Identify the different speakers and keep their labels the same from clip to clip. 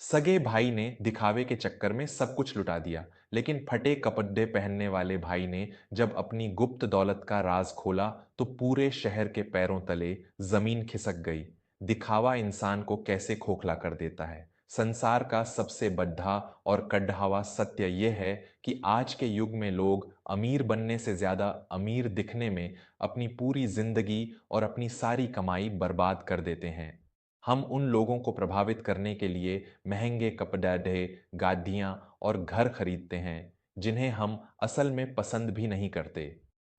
Speaker 1: सगे भाई ने दिखावे के चक्कर में सब कुछ लुटा दिया, लेकिन फटे कपड़े पहनने वाले भाई ने जब अपनी गुप्त दौलत का राज खोला तो पूरे शहर के पैरों तले जमीन खिसक गई। दिखावा इंसान को कैसे खोखला कर देता है। संसार का सबसे बड्ढा और कढ़ावा सत्य यह है कि आज के युग में लोग अमीर बनने से ज्यादा अमीर दिखने में अपनी पूरी जिंदगी और अपनी सारी कमाई बर्बाद कर देते हैं। हम उन लोगों को प्रभावित करने के लिए महंगे कपड़े, गाड़ियाँ और घर खरीदते हैं जिन्हें हम असल में पसंद भी नहीं करते।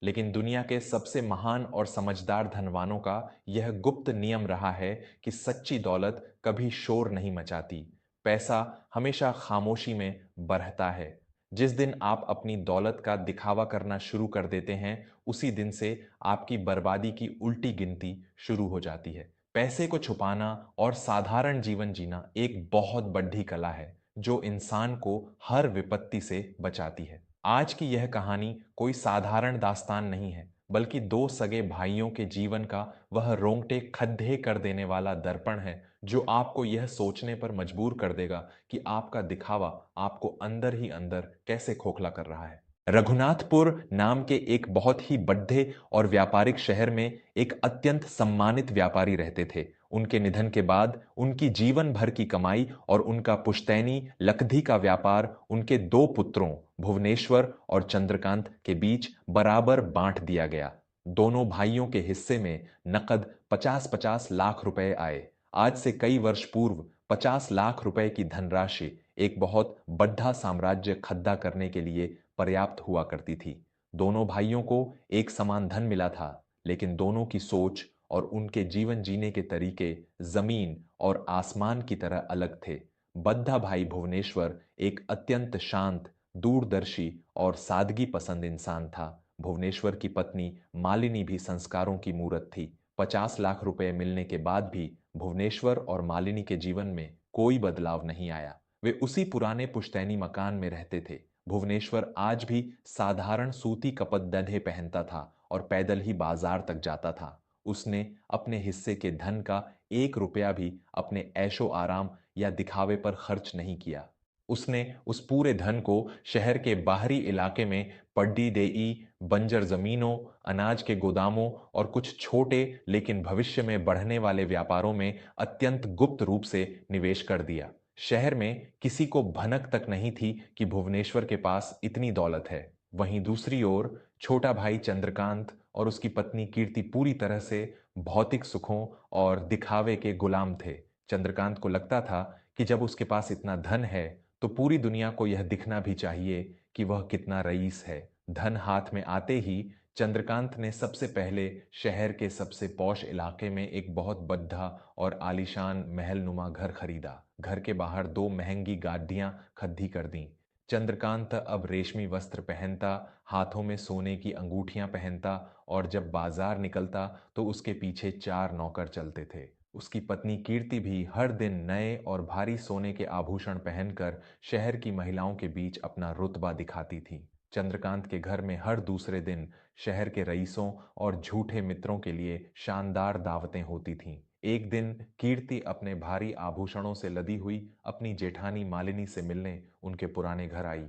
Speaker 1: लेकिन दुनिया के सबसे महान और समझदार धनवानों का यह गुप्त नियम रहा है कि सच्ची दौलत कभी शोर नहीं मचाती। पैसा हमेशा खामोशी में बढ़ता है। जिस दिन आप अपनी दौलत का दिखावा करना शुरू कर देते हैं, उसी दिन से आपकी बर्बादी की उल्टी गिनती शुरू हो जाती है। पैसे को छुपाना और साधारण जीवन जीना एक बहुत बड़ी कला है जो इंसान को हर विपत्ति से बचाती है। आज की यह कहानी कोई साधारण दास्तान नहीं है, बल्कि दो सगे भाइयों के जीवन का वह रोंगटे खड्डे कर देने वाला दर्पण है जो आपको यह सोचने पर मजबूर कर देगा कि आपका दिखावा आपको अंदर ही अंदर कैसे खोखला कर रहा है। रघुनाथपुर नाम के एक बहुत ही बड़े और व्यापारिक शहर में एक अत्यंत सम्मानित व्यापारी रहते थे। उनके निधन के बाद उनकी जीवन भर की कमाई और उनका पुश्तैनी लकधी का व्यापार उनके दो पुत्रों भुवनेश्वर और चंद्रकांत के बीच बराबर बांट दिया गया। दोनों भाइयों के हिस्से में नकद 50-50 लाख रुपए आए। आज से कई वर्ष पूर्व 50 लाख रुपए की धनराशि एक बहुत बड़ा साम्राज्य खड़ा करने के लिए पर्याप्त हुआ करती थी। दोनों भाइयों को एक समान धन मिला था, लेकिन दोनों की सोच और उनके जीवन जीने के तरीके जमीन और आसमान की तरह अलग थे। बद्धा भाई भुवनेश्वर एक अत्यंत शांत, दूरदर्शी और सादगी पसंद इंसान था। भुवनेश्वर की पत्नी मालिनी भी संस्कारों की मूरत थी। 50 लाख रुपए मिलने के बाद भी भुवनेश्वर और मालिनी के जीवन में कोई बदलाव नहीं आया। वे उसी पुराने पुश्तैनी मकान में रहते थे। भुवनेश्वर आज भी साधारण सूती कपड़े पहनता था और पैदल ही बाजार तक जाता था। उसने अपने हिस्से के धन का 1 रुपया भी अपने ऐशो आराम या दिखावे पर खर्च नहीं किया। उसने उस पूरे धन को शहर के बाहरी इलाके में पड्डी देई, बंजर जमीनों, अनाज के गोदामों और कुछ छोटे लेकिन भविष्य में बढ़ने वाले व्यापारों में अत्यंत गुप्त रूप से निवेश कर दिया। शहर में किसी को भनक तक नहीं थी कि भुवनेश्वर के पास इतनी दौलत है। वहीं दूसरी ओर छोटा भाई चंद्रकांत और उसकी पत्नी कीर्ति पूरी तरह से भौतिक सुखों और दिखावे के गुलाम थे। चंद्रकांत को लगता था कि जब उसके पास इतना धन है तो पूरी दुनिया को यह दिखना भी चाहिए कि वह कितना रईस है। धन हाथ में आते ही चंद्रकांत ने सबसे पहले शहर के सबसे पौश इलाके में एक बहुत बड़ा और आलीशान महलनुमा घर खरीदा। घर के बाहर दो महंगी गाड़ियां खड़ी कर दी। चंद्रकांत अब रेशमी वस्त्र पहनता, हाथों में सोने की अंगूठियां पहनता और जब बाजार निकलता तो उसके पीछे 4 नौकर चलते थे। उसकी पत्नी कीर्ति भी हर दिन नए और भारी सोने के आभूषण पहनकर शहर की महिलाओं के बीच अपना रुतबा दिखाती थी। चंद्रकांत के घर में हर दूसरे दिन शहर के रईसों और झूठे मित्रों के लिए शानदार दावतें होती थीं। एक दिन कीर्ति अपने भारी आभूषणों से लदी हुई अपनी जेठानी मालिनी से मिलने उनके पुराने घर आई।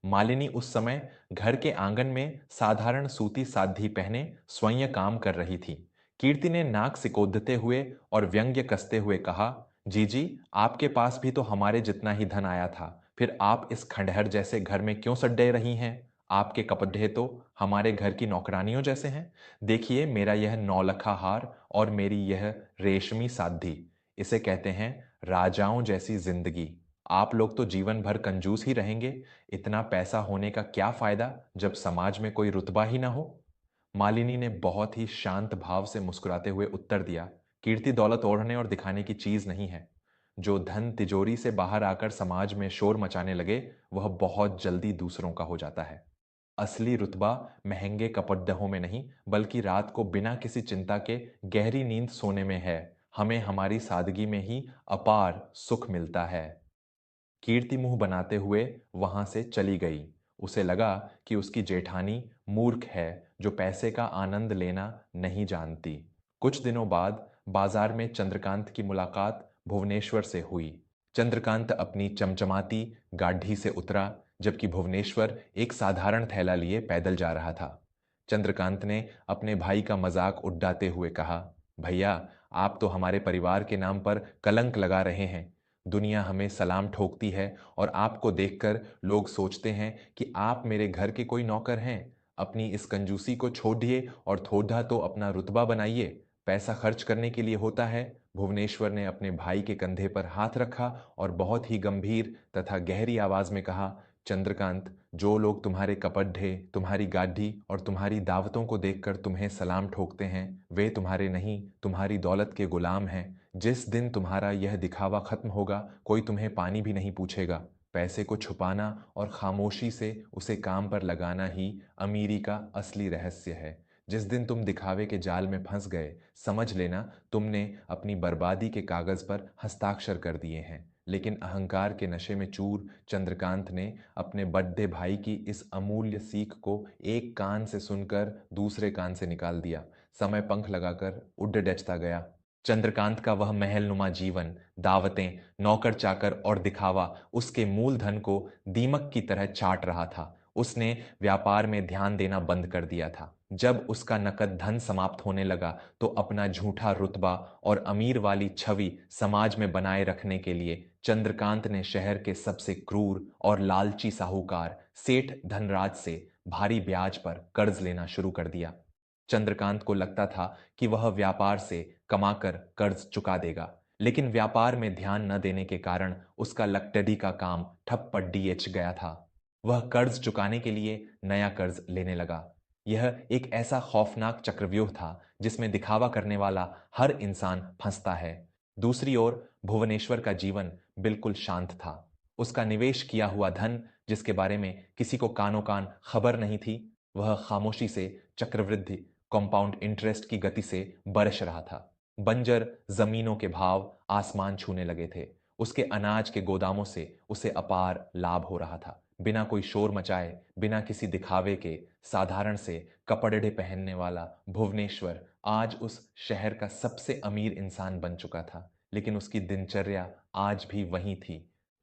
Speaker 1: मालिनी उस समय घर के आंगन में साधारण सूती साधी पहने स्वयं काम कर रही थी। कीर्ति ने नाक सिकोड़ते हुए और व्यंग्य कसते हुए कहा, जीजी, आपके पास भी तो हमारे जितना ही धन आया था, फिर आप इस खंडहर जैसे घर में क्यों सड्डे रही हैं? आपके कपड़े तो हमारे घर की नौकरानियों जैसे हैं। देखिए, मेरा यह 9 लखा हार और मेरी यह रेशमी साधी, इसे कहते हैं राजाओं जैसी जिंदगी। आप लोग तो जीवन भर कंजूस ही रहेंगे। इतना पैसा होने का क्या फायदा जब समाज में कोई रुतबा ही ना हो। मालिनी ने बहुत ही शांत भाव से मुस्कुराते हुए उत्तर दिया, कीर्ति दौलत ओढ़ने और दिखाने की चीज नहीं है। जो धन तिजोरी से बाहर आकर समाज में शोर मचाने लगे, वह बहुत जल्दी दूसरों का हो जाता है। असली रुतबा महंगे कपड़ों में नहीं, बल्कि रात को बिना किसी चिंता के गहरी नींद सोने में है। हमें हमारी सादगी में ही अपार सुख मिलता है। कीर्ति मुंह बनाते हुए वहां से चली गई। उसे लगा कि उसकी जेठानी मूर्ख है जो पैसे का आनंद लेना नहीं जानती। कुछ दिनों बाद बाजार में चंद्रकांत की मुलाकात भुवनेश्वर से हुई। चंद्रकांत अपनी चमचमाती गाढ़ी से उतरा, जबकि भुवनेश्वर एक साधारण थैला लिए पैदल जा रहा था। चंद्रकांत ने अपने भाई का मजाक उड़ाते हुए कहा, भैया, आप तो हमारे परिवार के नाम पर कलंक लगा रहे हैं। दुनिया हमें सलाम ठोकती है और आपको देखकर लोग सोचते हैं कि आप मेरे घर के कोई नौकर हैं। अपनी इस कंजूसी को छोड़िए और थोड़ा तो अपना रुतबा बनाइए। पैसा खर्च करने के लिए होता है। भुवनेश्वर ने अपने भाई के कंधे पर हाथ रखा और बहुत ही गंभीर तथा गहरी आवाज में कहा, चंद्रकांत, जो लोग तुम्हारे कपड़े, तुम्हारी गाढ़ी और तुम्हारी दावतों को देखकर तुम्हें सलाम ठोकते हैं, वे तुम्हारे नहीं, तुम्हारी दौलत के गुलाम हैं। जिस दिन तुम्हारा यह दिखावा खत्म होगा, कोई तुम्हें पानी भी नहीं पूछेगा। पैसे को छुपाना और खामोशी से उसे काम पर लगाना ही अमीरी का असली रहस्य है। जिस दिन तुम दिखावे के जाल में फंस गए, समझ लेना तुमने अपनी बर्बादी के कागज पर हस्ताक्षर कर दिए हैं। लेकिन अहंकार के नशे में चूर चंद्रकांत ने अपने बड़े भाई की इस अमूल्य सीख को एक कान से सुनकर दूसरे कान से निकाल दिया। समय पंख लगाकर उड़ डचता गया। चंद्रकांत का वह महलनुमा जीवन, दावतें, नौकर चाकर और दिखावा उसके मूलधन को दीमक की तरह चाट रहा था। उसने व्यापार में ध्यान देना बंद कर दिया था। जब उसका नकद धन समाप्त होने लगा तो अपना झूठा रुतबा और अमीर वाली छवि समाज में बनाए रखने के लिए चंद्रकांत ने शहर के सबसे क्रूर और लालची साहूकार सेठ धनराज से भारी ब्याज पर कर्ज लेना शुरू कर दिया। चंद्रकांत को लगता था कि वह व्यापार से कमाकर कर्ज चुका देगा, लेकिन व्यापार में ध्यान न देने के कारण उसका लकड़ी का काम ठप पर डीएच गया था। वह कर्ज चुकाने के लिए नया कर्ज लेने लगा। यह एक ऐसा खौफनाक चक्रव्यूह था जिसमें दिखावा करने वाला हर इंसान फंसता है। दूसरी ओर भुवनेश्वर का जीवन बिल्कुल शांत था। उसका निवेश किया हुआ धन, जिसके बारे में किसी को कानो कान खबर नहीं थी, वह खामोशी से चक्रवृद्धि कंपाउंड इंटरेस्ट की गति से बरस रहा था। बंजर जमीनों के भाव आसमान छूने लगे थे। उसके अनाज के गोदामों से उसे अपार लाभ हो रहा था। बिना कोई शोर मचाए, बिना किसी दिखावे के, साधारण से कपड़े पहनने वाला भुवनेश्वर आज उस शहर का सबसे अमीर इंसान बन चुका था। लेकिन उसकी दिनचर्या आज भी वही थी।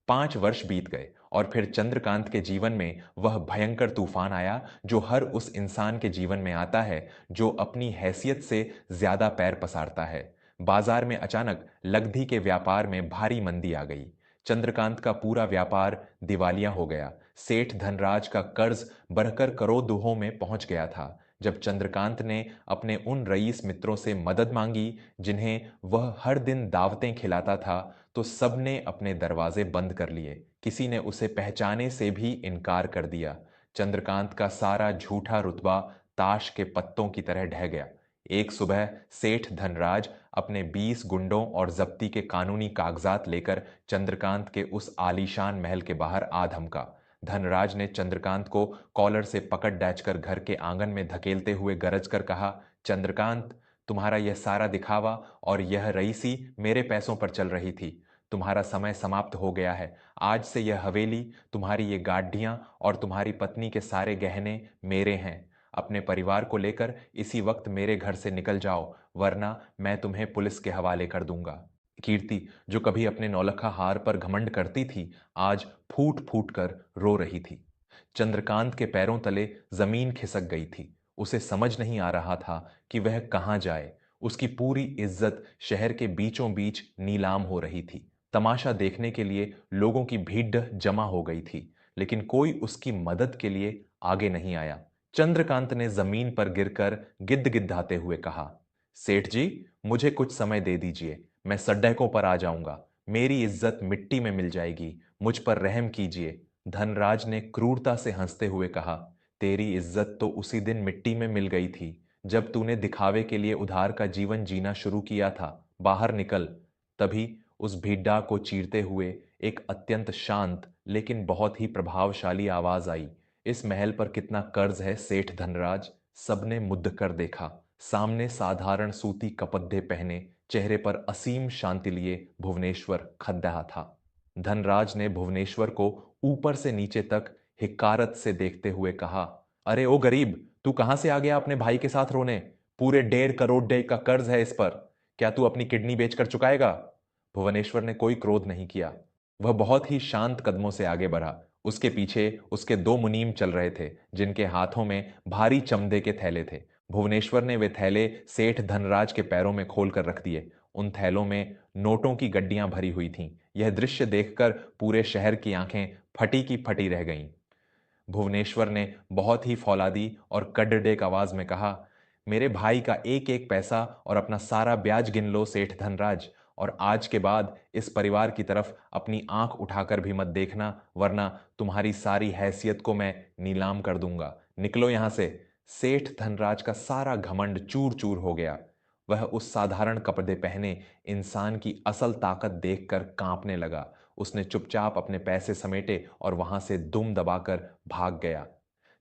Speaker 1: 5 वर्ष बीत गए और फिर चंद्रकांत के जीवन में वह भयंकर तूफान आया जो हर उस इंसान के जीवन में आता है जो अपनी हैसियत से ज्यादा पैर पसारता है। बाजार में अचानक लग्धी के व्यापार में भारी मंदी आ गई। चंद्रकांत का पूरा व्यापार दिवालिया हो गया। सेठ धनराज का कर्ज बढ़कर करोड़ों में पहुंच गया था। जब चंद्रकांत ने अपने उन रईस मित्रों से मदद मांगी जिन्हें वह हर दिन दावतें खिलाता था, तो सबने अपने दरवाजे बंद कर लिए। किसी ने उसे पहचाने से भी इनकार कर दिया। चंद्रकांत का सारा झूठा रुतबा ताश के पत्तों की तरह ढह गया। एक सुबह सेठ धनराज अपने 20 गुंडों और जब्ती के कानूनी कागजात लेकर चंद्रकांत के उस आलीशान महल के बाहर आ धमका। धनराज ने चंद्रकांत को कॉलर से पकड़ डाचकर घर के आंगन में धकेलते हुए गरज कर कहा, चंद्रकांत, तुम्हारा यह सारा दिखावा और यह रईसी मेरे पैसों पर चल रही थी। तुम्हारा समय समाप्त हो गया है। आज से यह हवेली, तुम्हारी ये गाड़ियां और तुम्हारी पत्नी के सारे गहने मेरे हैं। अपने परिवार को लेकर इसी वक्त मेरे घर से निकल जाओ, वरना मैं तुम्हें पुलिस के हवाले कर दूंगा। कीर्ति, जो कभी अपने नौलखा हार पर घमंड करती थी, आज फूट फूट कर रो रही थी। चंद्रकांत के पैरों तले जमीन खिसक गई थी। उसे समझ नहीं आ रहा था कि वह कहाँ जाए। उसकी पूरी इज्जत शहर के बीचों बीच नीलाम हो रही थी। तमाशा देखने के लिए लोगों की भीड़ जमा हो गई थी, लेकिन कोई उसकी मदद के लिए आगे नहीं आया। चंद्रकांत ने जमीन पर गिरकर गिद्धाते हुए कहा, सेठ जी, मुझे कुछ समय दे दीजिए, मैं सड्डकों पर आ जाऊंगा। मेरी इज्जत मिट्टी में मिल जाएगी, मुझ पर रहम कीजिए। धनराज ने क्रूरता से हंसते हुए कहा, तेरी इज्जत तो उसी दिन मिट्टी में मिल गई थी जब तूने दिखावे के लिए उधार का जीवन जीना शुरू किया था। बाहर निकल। तभी उस भीड्डा को चीरते हुए एक अत्यंत शांत लेकिन बहुत ही प्रभावशाली आवाज आई, इस महल पर कितना कर्ज है सेठ धनराज? सबने मुद्द कर देखा। सामने साधारण सूती कपड़े पहने, चेहरे पर असीम शांति लिए भुवनेश्वर खड़ा था। धनराज ने भुवनेश्वर को ऊपर से नीचे तक हिकारत से देखते हुए कहा, अरे ओ गरीब, तू कहां से आ गया अपने भाई के साथ रोने? पूरे 1.5 करोड़ का कर्ज है इस पर। क्या तू अपनी किडनी बेचकर चुकाएगा? भुवनेश्वर ने कोई क्रोध नहीं किया। वह बहुत ही शांत कदमों से आगे बढ़ा। उसके पीछे उसके दो मुनीम चल रहे थे, जिनके हाथों में भारी चमड़े के थैले थे। भुवनेश्वर ने वे थैले सेठ धनराज के पैरों में खोलकर रख दिए। उन थैलों में नोटों की गड्डियां भरी हुई थीं। यह दृश्य देखकर पूरे शहर की आंखें फटी की फटी रह गईं। भुवनेश्वर ने बहुत ही फौलादी और कड़डेक आवाज में कहा, मेरे भाई का एक एक पैसा और अपना सारा ब्याज गिन लो सेठ धनराज, और आज के बाद इस परिवार की तरफ अपनी आंख उठाकर भी मत देखना, वरना तुम्हारी सारी हैसियत को मैं नीलाम कर दूंगा। निकलो यहां से। सेठ धनराज का सारा घमंड चूर चूर हो गया। वह उस साधारण कपड़े पहने इंसान की असल ताकत देखकर कांपने लगा। उसने चुपचाप अपने पैसे समेटे और वहां से दुम दबाकर भाग गया।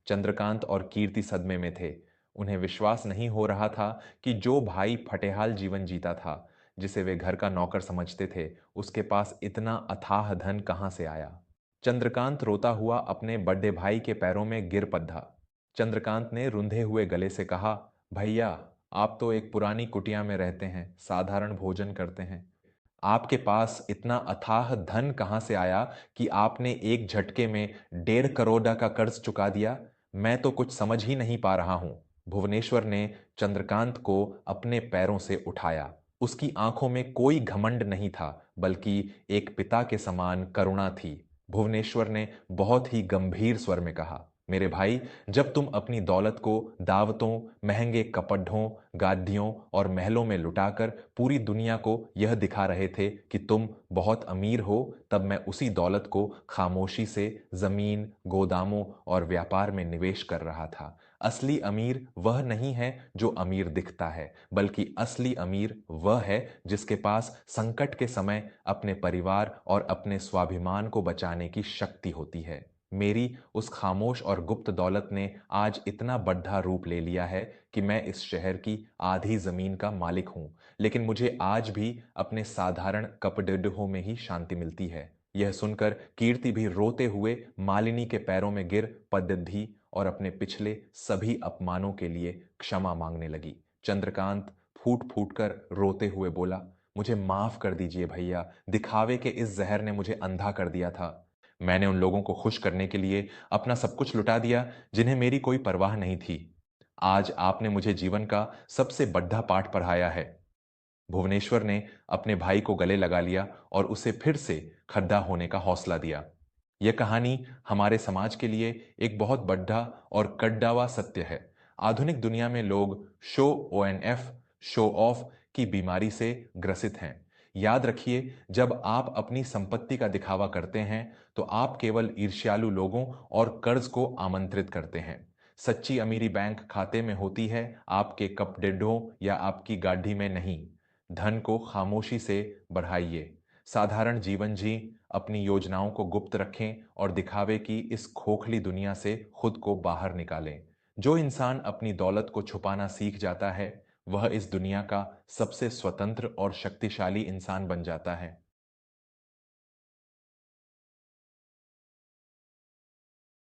Speaker 1: चंद्रकांत और कीर्ति सदमे में थे। उन्हें विश्वास नहीं हो रहा था कि जो भाई फटेहाल जीवन जीता था, जिसे वे घर का नौकर समझते थे, उसके पास इतना अथाह धन कहां से आया। चंद्रकांत रोता हुआ अपने बड़े भाई के पैरों में गिर पड़ा। चंद्रकांत ने रुंधे हुए गले से कहा, भैया, आप तो एक पुरानी कुटिया में रहते हैं, साधारण भोजन करते हैं। आपके पास इतना अथाह धन कहां से आया कि आपने एक झटके में 1.5 करोड़ का कर्ज चुका दिया? मैं तो कुछ समझ ही नहीं पा रहा हूं। भुवनेश्वर ने चंद्रकांत को अपने पैरों से उठाया। उसकी आंखों में कोई घमंड नहीं था, बल्कि एक पिता के समान करुणा थी। भुवनेश्वर ने बहुत ही गंभीर स्वर में कहा, मेरे भाई, जब तुम अपनी दौलत को दावतों, महंगे कपड़ों, गादियों और महलों में लुटाकर पूरी दुनिया को यह दिखा रहे थे कि तुम बहुत अमीर हो, तब मैं उसी दौलत को खामोशी से जमीन, गोदामों और व्यापार में निवेश कर रहा था। असली अमीर वह नहीं है जो अमीर दिखता है, बल्कि असली अमीर वह है जिसके पास संकट के समय अपने परिवार और अपने स्वाभिमान को बचाने की शक्ति होती है। मेरी उस खामोश और गुप्त दौलत ने आज इतना बड़ा रूप ले लिया है कि मैं इस शहर की आधी जमीन का मालिक हूं, लेकिन मुझे आज भी अपने साधारण कपड़ों में ही शांति मिलती है। यह सुनकर कीर्ति भी रोते हुए मालिनी के पैरों में गिर पड़ती और अपने पिछले सभी अपमानों के लिए क्षमा मांगने लगी। चंद्रकांत फूट फूट कर रोते हुए बोला, मुझे माफ कर दीजिए भैया, दिखावे के इस जहर ने मुझे अंधा कर दिया था। मैंने उन लोगों को खुश करने के लिए अपना सब कुछ लुटा दिया जिन्हें मेरी कोई परवाह नहीं थी। आज आपने मुझे जीवन का सबसे बड़ा पाठ पढ़ाया है। भुवनेश्वर ने अपने भाई को गले लगा लिया और उसे फिर से खड़ा होने का हौसला दिया। यह कहानी हमारे समाज के लिए एक बहुत बड़ा और कड़वा सत्य है। आधुनिक दुनिया में लोग ONF, शो ऑफ की बीमारी से ग्रसित हैं। याद रखिए, जब आप अपनी संपत्ति का दिखावा करते हैं तो आप केवल ईर्ष्यालु लोगों और कर्ज को आमंत्रित करते हैं। सच्ची अमीरी बैंक खाते में होती है, आपके कपड़ों या आपकी गाड़ी में नहीं। धन को खामोशी से बढ़ाइए, साधारण जीवन जी, अपनी योजनाओं को गुप्त रखें और दिखावे की इस खोखली दुनिया से खुद को बाहर निकालें। जो इंसान अपनी दौलत को छुपाना सीख जाता है, वह इस दुनिया का सबसे स्वतंत्र और शक्तिशाली इंसान बन जाता है।